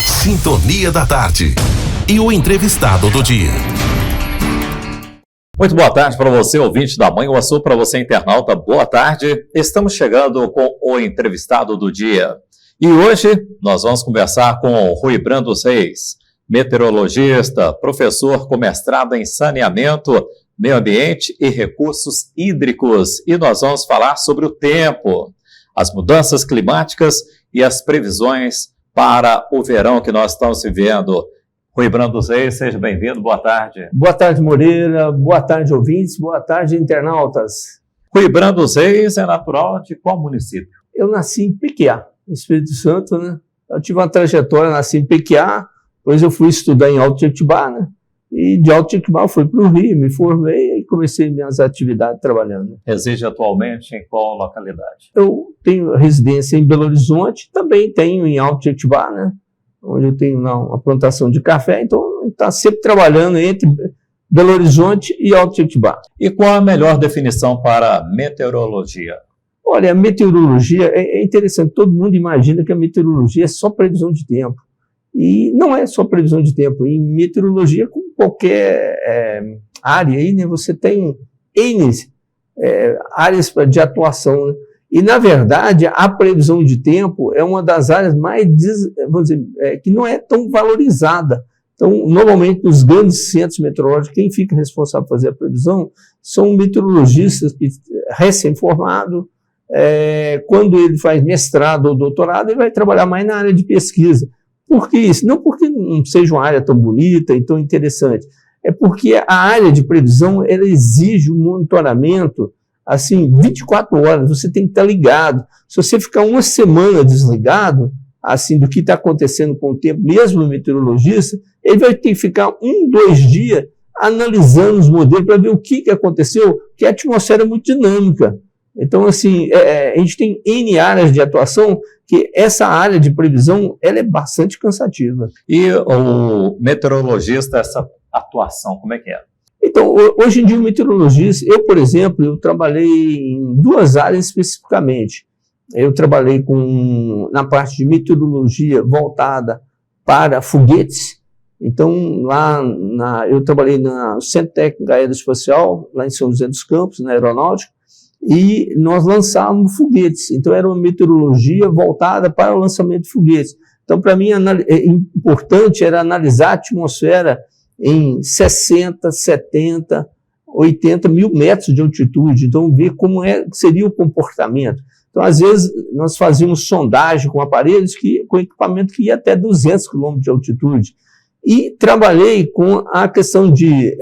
Sintonia da Tarde. E o entrevistado do dia. Muito boa tarde para você, ouvinte da Manhã Sul, para você, internauta, boa tarde. Estamos chegando com o entrevistado do dia. E hoje nós vamos conversar com o Rui Brando Reis, meteorologista, professor com mestrado em saneamento, meio ambiente e recursos hídricos. E nós vamos falar sobre o tempo, as mudanças climáticas e as previsões para o verão que nós estamos vivendo. Rui Brando Reis, seja bem-vindo, boa tarde. Boa tarde, Moreira, boa tarde, ouvintes, boa tarde, internautas. Rui Brando Reis é natural de qual município? Eu nasci em Pequiá, no Espírito Santo, né? Eu tive uma trajetória, nasci em Pequiá, depois eu fui estudar em Alto Jequitibá, né? E de Alto Jequitibá eu fui para o Rio, me formei e comecei minhas atividades trabalhando. Reside atualmente em qual localidade? Eu tenho residência em Belo Horizonte, também tenho em Alto Jequitibá, né? Onde eu tenho uma plantação de café, então está sempre trabalhando entre Belo Horizonte e Alto Jequitibá. E qual a melhor definição para meteorologia? Olha, a meteorologia é interessante, todo mundo imagina que a meteorologia é só previsão de tempo. E não é só previsão de tempo. Em meteorologia, como qualquer área, aí, né, você tem N áreas de atuação, né? E, na verdade, a previsão de tempo é uma das áreas mais, vamos dizer, que não é tão valorizada. Então, normalmente, nos grandes centros meteorológicos, quem fica responsável por fazer a previsão são meteorologistas recém-formados. Quando ele faz mestrado ou doutorado, ele vai trabalhar mais na área de pesquisa. Por que isso? Não porque não seja uma área tão bonita e tão interessante. É porque a área de previsão ela exige um monitoramento assim, 24 horas, você tem que estar ligado. Se você ficar uma semana desligado, assim, do que está acontecendo com o tempo, mesmo o meteorologista, ele vai ter que ficar 2 dias analisando os modelos para ver o que aconteceu, porque a atmosfera é muito dinâmica. Então, assim, a gente tem N áreas de atuação que essa área de previsão, ela é bastante cansativa. E o meteorologista, essa atuação, como é que é? Então, hoje em dia, o meteorologista, eu, por exemplo, eu trabalhei em 2 áreas especificamente. Eu trabalhei na parte de meteorologia voltada para foguetes. Então, eu trabalhei no Centro Técnico Aeroespacial, lá em São José dos Campos, na Aeronáutica, e nós lançávamos foguetes. Então, era uma meteorologia voltada para o lançamento de foguetes. Então, para mim, importante era analisar a atmosfera em 60, 70, 80 mil metros de altitude. Então, ver como seria o comportamento. Então, às vezes, nós fazíamos sondagem com aparelhos, com equipamento que ia até 200 km de altitude. E trabalhei com a questão de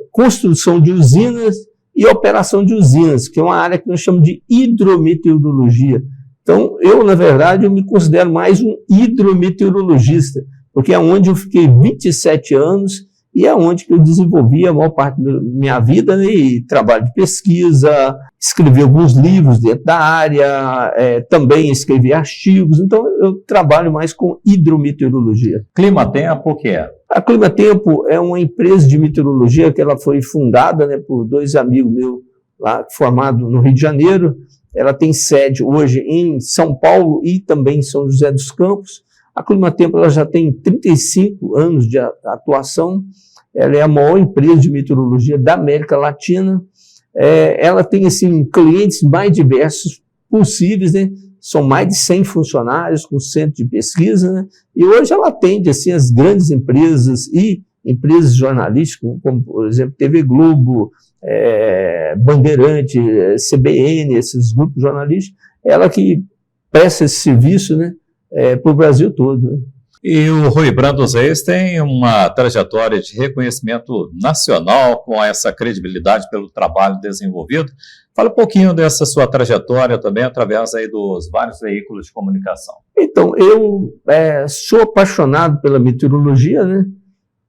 construção de usinas e operação de usinas, que é uma área que nós chamamos de hidrometeorologia. Então, na verdade, eu me considero mais um hidrometeorologista, porque é onde eu fiquei 27 anos e é onde que eu desenvolvi a maior parte da minha vida, né, e trabalho de pesquisa, escrevi alguns livros dentro da área, também escrevi artigos, então eu trabalho mais com hidrometeorologia. Climatempo, o que é? A Climatempo é uma empresa de meteorologia que ela foi fundada, né, por 2 amigos meus, lá, formados no Rio de Janeiro. Ela tem sede hoje em São Paulo e também em São José dos Campos. A Climatempo ela já tem 35 anos de atuação, ela é a maior empresa de meteorologia da América Latina, ela tem assim, clientes mais diversos possíveis, né? São mais de 100 funcionários com centro de pesquisa, né? E hoje ela atende assim, as grandes empresas e empresas jornalísticas, como por exemplo TV Globo, Bandeirante, CBN, esses grupos jornalísticos, ela que presta esse serviço, né? Para o Brasil todo. E o Rui Brando Reis tem uma trajetória de reconhecimento nacional com essa credibilidade pelo trabalho desenvolvido. Fala um pouquinho dessa sua trajetória também através aí dos vários veículos de comunicação. Então, eu sou apaixonado pela meteorologia, né?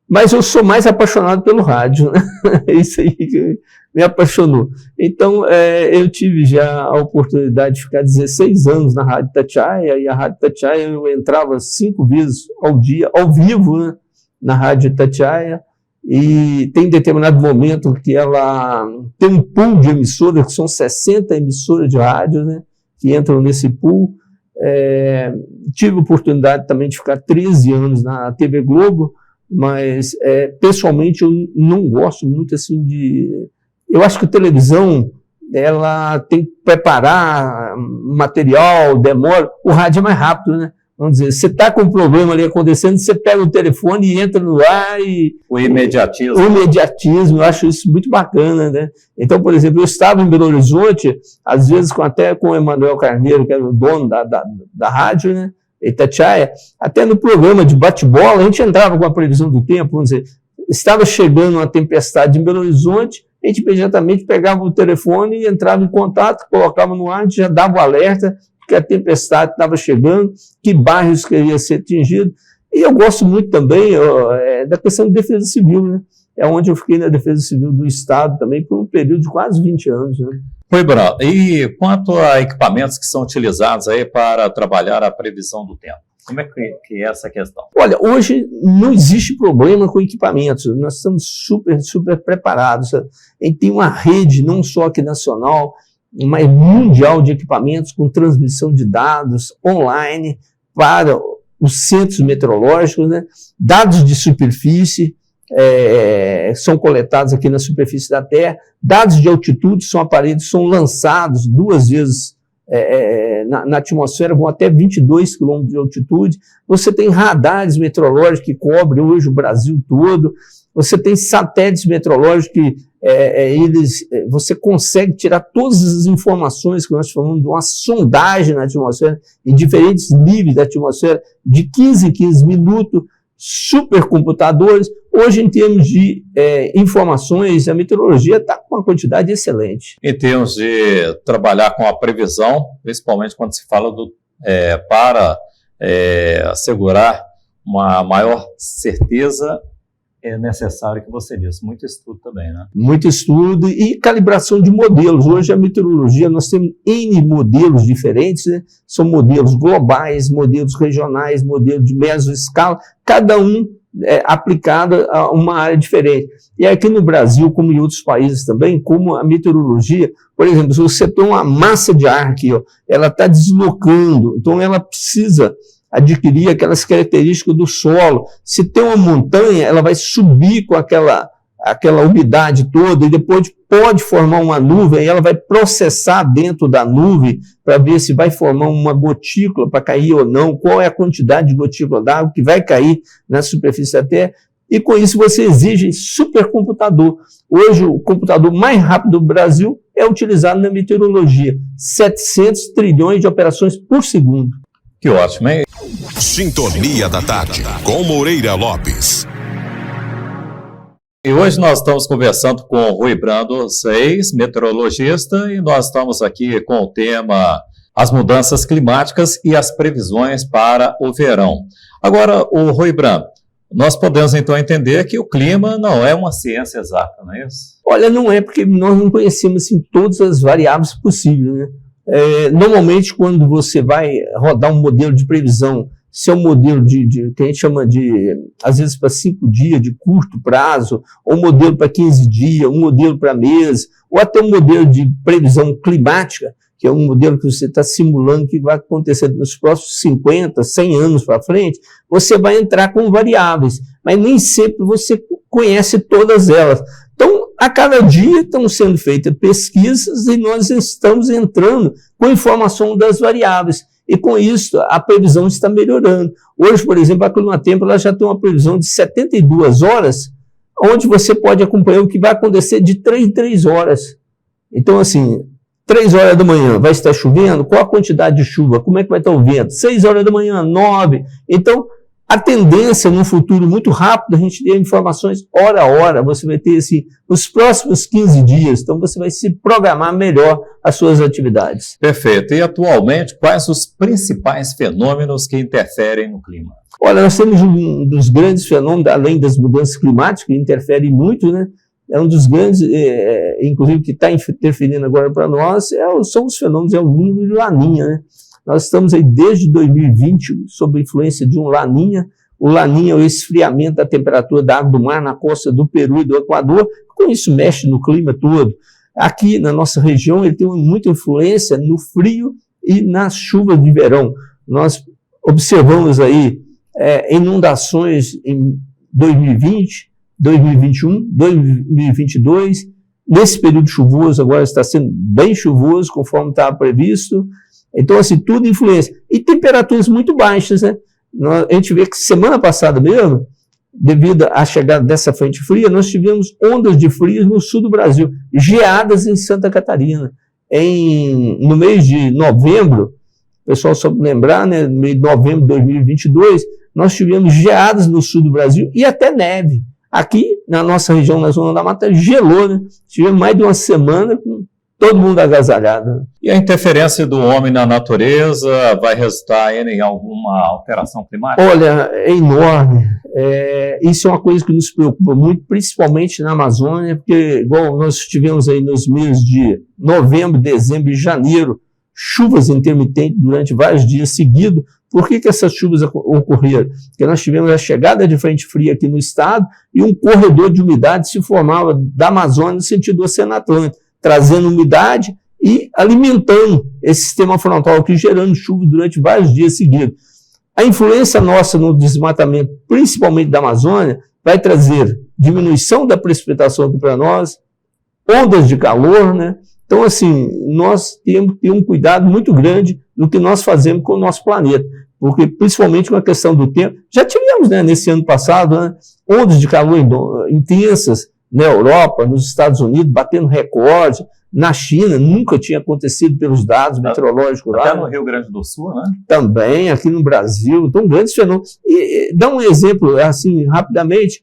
Mas eu sou mais apaixonado pelo rádio, né? Isso aí que me apaixonou. Então, eu tive já a oportunidade de ficar 16 anos na Rádio Itatiaia, e a Rádio Itatiaia eu entrava 5 vezes ao dia, ao vivo, né, na Rádio Itatiaia, e tem determinado momento que ela tem um pool de emissoras, que são 60 emissoras de rádio, né, que entram nesse pool. Tive a oportunidade também de ficar 13 anos na TV Globo, mas pessoalmente eu não gosto muito assim de... Eu acho que a televisão, ela tem que preparar material, demora. O rádio é mais rápido, né? Vamos dizer, você está com um problema ali acontecendo, você pega o telefone e entra no ar e... O imediatismo. O imediatismo, eu acho isso muito bacana, né? Então, por exemplo, eu estava em Belo Horizonte, às vezes até com o Emanuel Carneiro, que era o dono da rádio, né? Itatiaia, até no programa de bate-bola, a gente entrava com a previsão do tempo, vamos dizer, estava chegando uma tempestade em Belo Horizonte, a gente imediatamente pegava o telefone e entrava em contato, colocava no ar, a gente já dava o alerta que a tempestade estava chegando, que bairros queria ser atingido. E eu gosto muito também da questão de defesa civil, né? É onde eu fiquei na defesa civil do Estado também por um período de quase 20 anos, né? Oi, Bruno. E quanto a equipamentos que são utilizados aí para trabalhar a previsão do tempo? Como é que é essa questão? Olha, hoje não existe problema com equipamentos, nós estamos super preparados. A gente tem uma rede, não só aqui nacional, mas mundial de equipamentos com transmissão de dados online para os centros meteorológicos, né? Dados de superfície são coletados aqui na superfície da Terra, dados de altitude são lançados 2 vezes na atmosfera, vão até 22 km de altitude. Você tem radares meteorológicos que cobrem hoje o Brasil todo. Você tem satélites meteorológicos que você consegue tirar todas as informações que nós falamos de uma sondagem na atmosfera, em diferentes níveis da atmosfera, de 15 em 15 minutos, supercomputadores. Hoje, em termos de informações, a meteorologia está com uma quantidade excelente. Em termos de trabalhar com a previsão, principalmente quando se fala para assegurar uma maior certeza, é necessário que você disse, muito estudo também, né? Muito estudo e calibração de modelos. Hoje a meteorologia, nós temos N modelos diferentes, né? São modelos globais, modelos regionais, modelos de mesoescala, cada um aplicado a uma área diferente. E aqui no Brasil, como em outros países também, como a meteorologia, por exemplo, se você tem uma massa de ar aqui, ó, ela está deslocando, então ela precisa adquirir aquelas características do solo. Se tem uma montanha, ela vai subir com aquela umidade toda e depois pode formar uma nuvem e ela vai processar dentro da nuvem para ver se vai formar uma gotícula para cair ou não, qual é a quantidade de gotícula d'água que vai cair na superfície da Terra. E com isso você exige supercomputador. Hoje o computador mais rápido do Brasil é utilizado na meteorologia. 700 trilhões de operações por segundo. Que ótimo, hein? Sintonia da Tarde, com Moreira Lopes. E hoje nós estamos conversando com o Rui Brando Seis, meteorologista, e nós estamos aqui com o tema as mudanças climáticas e as previsões para o verão. Agora, o Rui Brando, nós podemos então entender que o clima não é uma ciência exata, não é isso? Olha, não é, porque nós não conhecemos assim, todas as variáveis possíveis, né? Normalmente, quando você vai rodar um modelo de previsão, se é um modelo que a gente chama de, às vezes, para 5 dias, de curto prazo, ou um modelo para 15 dias, um modelo para mês, ou até um modelo de previsão climática, que é um modelo que você está simulando que vai acontecer nos próximos 50, 100 anos para frente, você vai entrar com variáveis, mas nem sempre você conhece todas elas. Então, a cada dia estão sendo feitas pesquisas e nós estamos entrando com informação das variáveis. E com isso, a previsão está melhorando. Hoje, por exemplo, a Climatempo ela já tem uma previsão de 72 horas, onde você pode acompanhar o que vai acontecer de 3 em 3 horas. Então, assim, 3 horas da manhã vai estar chovendo? Qual a quantidade de chuva? Como é que vai estar o vento? 6 horas da manhã, 9. Então, a tendência, num futuro muito rápido, a gente ter informações hora a hora, você vai ter assim, nos próximos 15 dias, então você vai se programar melhor as suas atividades. Perfeito. E atualmente, quais os principais fenômenos que interferem no clima? Olha, nós temos um dos grandes fenômenos, além das mudanças climáticas, que interferem muito, né? É um dos grandes, inclusive, que está interferindo agora para nós, são os fenômenos El Niño e Laninha, né? Nós estamos aí desde 2020 sob a influência de um Laninha. O Laninha é o esfriamento da temperatura da água do mar na costa do Peru e do Equador. Com isso mexe no clima todo. Aqui na nossa região ele tem muita influência no frio e nas chuvas de verão. nós observamos aí inundações em 2020, 2021, 2022, nesse período chuvoso, agora está sendo bem chuvoso, conforme estava previsto. Então, assim, tudo influencia. E temperaturas muito baixas, né? A gente vê que semana passada mesmo, devido à chegada dessa frente fria, nós tivemos ondas de frio no sul do Brasil, geadas em Santa Catarina. No mês de novembro, o pessoal só lembrar, né, no mês de novembro de 2022, nós tivemos geadas no sul do Brasil e até neve. Aqui, na nossa região, na Zona da Mata, gelou, né? Tivemos mais de uma semana com todo mundo agasalhado. E a interferência do homem na natureza vai resultar em alguma alteração climática? Olha, é enorme. Isso é uma coisa que nos preocupa muito, principalmente na Amazônia, porque, igual nós tivemos aí nos meses de novembro, dezembro e janeiro, chuvas intermitentes durante vários dias seguidos. Por que essas chuvas ocorreram? Porque nós tivemos a chegada de frente fria aqui no estado e um corredor de umidade se formava da Amazônia no sentido do Oceano Atlântico, trazendo umidade e alimentando esse sistema frontal aqui, gerando chuva durante vários dias seguidos. A influência nossa no desmatamento, principalmente da Amazônia, vai trazer diminuição da precipitação aqui para nós, ondas de calor, né? Então, assim, nós temos que ter um cuidado muito grande no que nós fazemos com o nosso planeta, porque principalmente com a questão do tempo, já tivemos, né, nesse ano passado, né, ondas de calor intensas na Europa, nos Estados Unidos, batendo recorde, na China, nunca tinha acontecido pelos dados meteorológicos lá. Até no Rio Grande do Sul, né? Também, aqui no Brasil, então grandes fenômenos. E dá um exemplo, assim, rapidamente,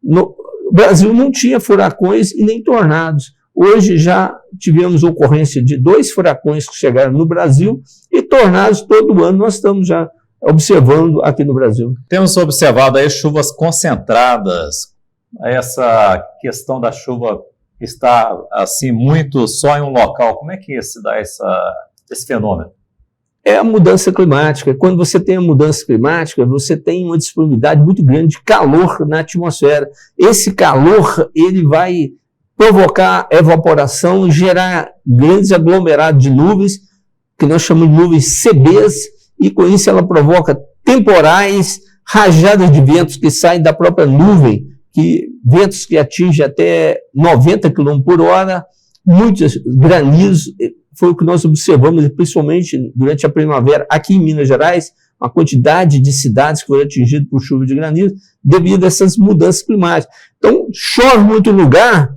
o Brasil não tinha furacões e nem tornados. Hoje já tivemos ocorrência de 2 furacões que chegaram no Brasil e tornados todo ano nós estamos já observando aqui no Brasil. Temos observado aí chuvas concentradas. Essa questão da chuva está assim muito só em um local. Como é que se dá esse fenômeno? É a mudança climática. Quando você tem a mudança climática, você tem uma disponibilidade muito grande de calor na atmosfera. Esse calor, ele vai provocar evaporação, gerar grandes aglomerados de nuvens, que nós chamamos de nuvens CBs, e com isso ela provoca temporais, rajadas de ventos que saem da própria nuvem, ventos que atingem até 90 km por hora, muitos granizos, foi o que nós observamos, principalmente durante a primavera, aqui em Minas Gerais, uma quantidade de cidades que foram atingidas por chuva de granizo, devido a essas mudanças climáticas. Então, chove muito lugar,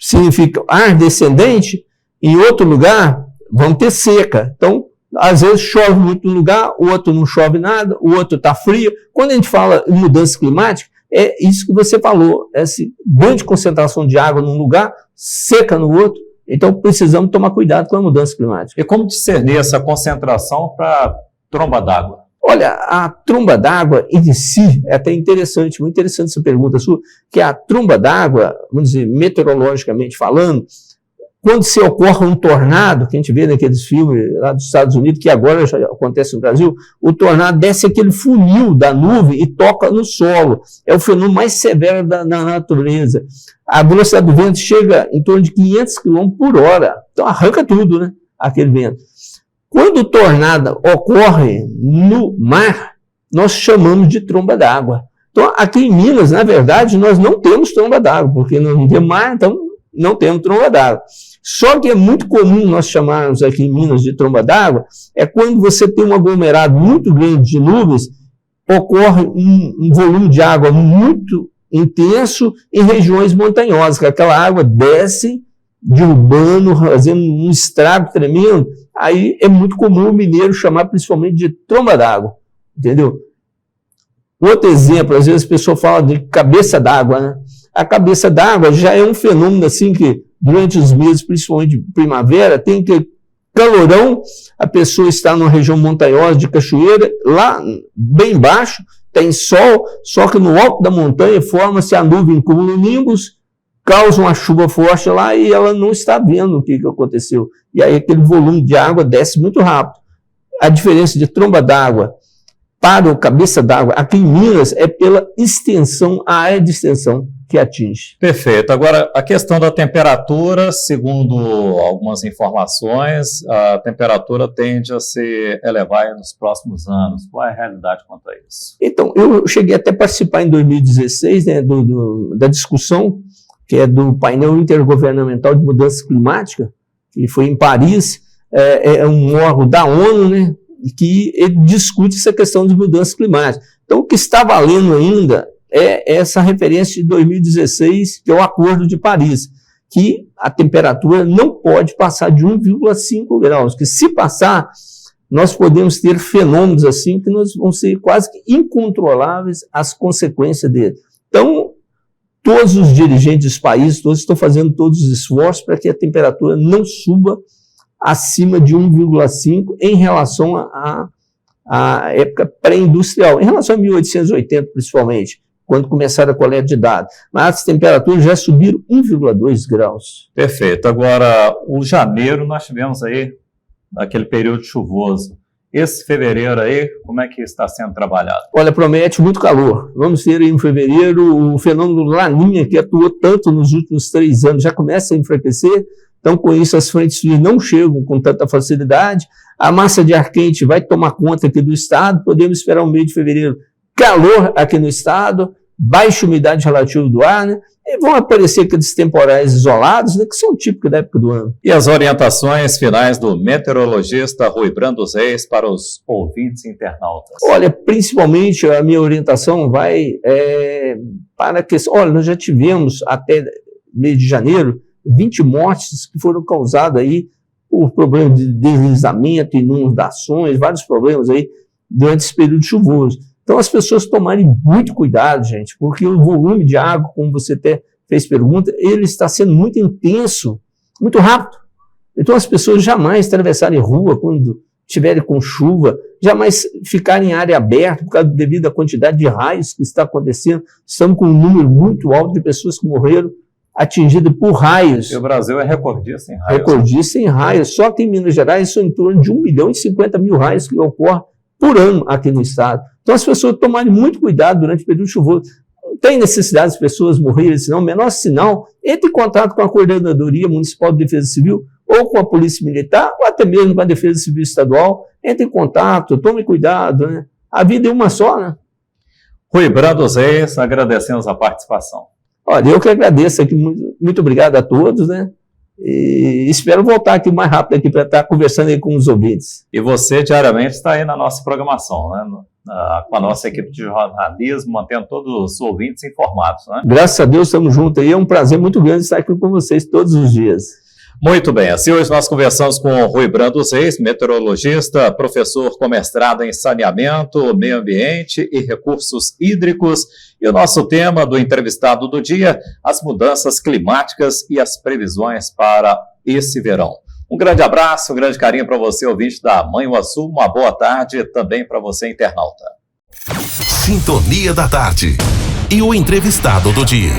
significa ar descendente, em outro lugar, vão ter seca. Então, às vezes chove muito no lugar, o outro não chove nada, o outro está frio. Quando a gente fala em mudança climática, é isso que você falou, essa grande concentração de água num lugar, seca no outro. Então, precisamos tomar cuidado com a mudança climática. E como discernir essa concentração para tromba d'água? Olha, a tromba d'água em si é até interessante, muito interessante essa pergunta sua, que a tromba d'água, vamos dizer, meteorologicamente falando, quando se ocorre um tornado, que a gente vê naqueles filmes lá dos Estados Unidos, que agora já acontece no Brasil, o tornado desce aquele funil da nuvem e toca no solo. É o fenômeno mais severo da natureza. A velocidade do vento chega em torno de 500 km por hora. Então arranca tudo, né? Aquele vento. Quando o tornado ocorre no mar, nós chamamos de tromba d'água. Então, aqui em Minas, na verdade, nós não temos tromba d'água, porque não tem mar, então não temos tromba d'água. Só que é muito comum nós chamarmos aqui em Minas de tromba d'água, é quando você tem um aglomerado muito grande de nuvens, ocorre um volume de água muito intenso em regiões montanhosas, que aquela água desce derrubando, fazendo um estrago tremendo. Aí é muito comum o mineiro chamar principalmente de tromba d'água, entendeu? Outro exemplo, às vezes a pessoa fala de cabeça d'água, né? A cabeça d'água já é um fenômeno assim que durante os meses, principalmente de primavera, tem que calorão, a pessoa está numa região montanhosa de cachoeira, lá bem baixo tem sol, só que no alto da montanha forma-se a nuvem cumulonimbus, causa uma chuva forte lá e ela não está vendo o que aconteceu. E aí aquele volume de água desce muito rápido. A diferença de tromba d'água para o cabeça d'água aqui em Minas é pela extensão, a área de extensão. que atinge. Perfeito. Agora, a questão da temperatura, segundo algumas informações, a temperatura tende a se elevar nos próximos anos. Qual é a realidade quanto a isso? Então, eu cheguei até a participar em 2016, né, da discussão, que é do painel intergovernamental de mudança climática, que foi em Paris, é um órgão da ONU, né, que ele discute essa questão de mudança climática. Então, o que está valendo ainda é essa referência de 2016, que é o Acordo de Paris, que a temperatura não pode passar de 1,5 graus, que se passar, nós podemos ter fenômenos assim que vão ser quase que incontroláveis as consequências dele. Então, todos os dirigentes dos países, todos estão fazendo todos os esforços para que a temperatura não suba acima de 1,5 em relação à época pré-industrial, em relação a 1880 principalmente, quando começaram a coleta de dados. Mas as temperaturas já subiram 1,2 graus. Perfeito. Agora, o janeiro nós tivemos aí aquele período chuvoso. Esse fevereiro aí, como é que está sendo trabalhado? Olha, promete muito calor. Vamos ter aí em fevereiro o fenômeno Laninha, que atuou tanto nos últimos 3 anos, já começa a enfraquecer. Então, com isso, as frentes frias não chegam com tanta facilidade. A massa de ar quente vai tomar conta aqui do estado. Podemos esperar um mês de fevereiro calor aqui no estado, baixa umidade relativa do ar, né? E vão aparecer aqueles temporais isolados, né, que são típicos da época do ano. E as orientações finais do meteorologista Rui Brando Reis para os ouvintes internautas? Olha, principalmente a minha orientação vai para a questão. Olha, nós já tivemos até mês de janeiro 20 mortes que foram causadas aí por problemas de deslizamento, inundações, vários problemas aí durante esse período chuvoso. Então, as pessoas tomarem muito cuidado, gente, porque o volume de água, como você até fez pergunta, ele está sendo muito intenso, muito rápido. Então, as pessoas jamais atravessarem rua quando estiverem com chuva, jamais ficarem em área aberta, por causa devido à quantidade de raios que está acontecendo. Estamos com um número muito alto de pessoas que morreram atingidas por raios. E o Brasil é recordista em raios. Recordista em raios. Só que em Minas Gerais são em torno de 1.050.000 raios que ocorrem por ano aqui no estado. Então, as pessoas tomarem muito cuidado durante o período chuvoso. Não tem necessidade das pessoas morrerem, senão, menor sinal, entre em contato com a Coordenadoria Municipal de Defesa Civil, ou com a Polícia Militar, ou até mesmo com a Defesa Civil Estadual. Entre em contato, tome cuidado, né? A vida é uma só, né? Rui Brando Reis, agradecemos a participação. Olha, eu que agradeço aqui, muito obrigado a todos, né? E espero voltar aqui mais rápido aqui para estar conversando aí com os ouvintes. E você diariamente está aí na nossa programação, né? Com a nossa equipe de jornalismo, mantendo todos os ouvintes informados, né? Graças a Deus estamos juntos aí, é um prazer muito grande estar aqui com vocês todos os dias. Muito bem, assim hoje nós conversamos com o Rui Brando Reis, meteorologista, professor com mestrado em saneamento, meio ambiente e recursos hídricos. E o nosso tema do entrevistado do dia, as mudanças climáticas e as previsões para esse verão. Um grande abraço, um grande carinho para você, ouvinte da Manhuaçu, uma boa tarde também para você, internauta. Sintonia da Tarde e o entrevistado do dia.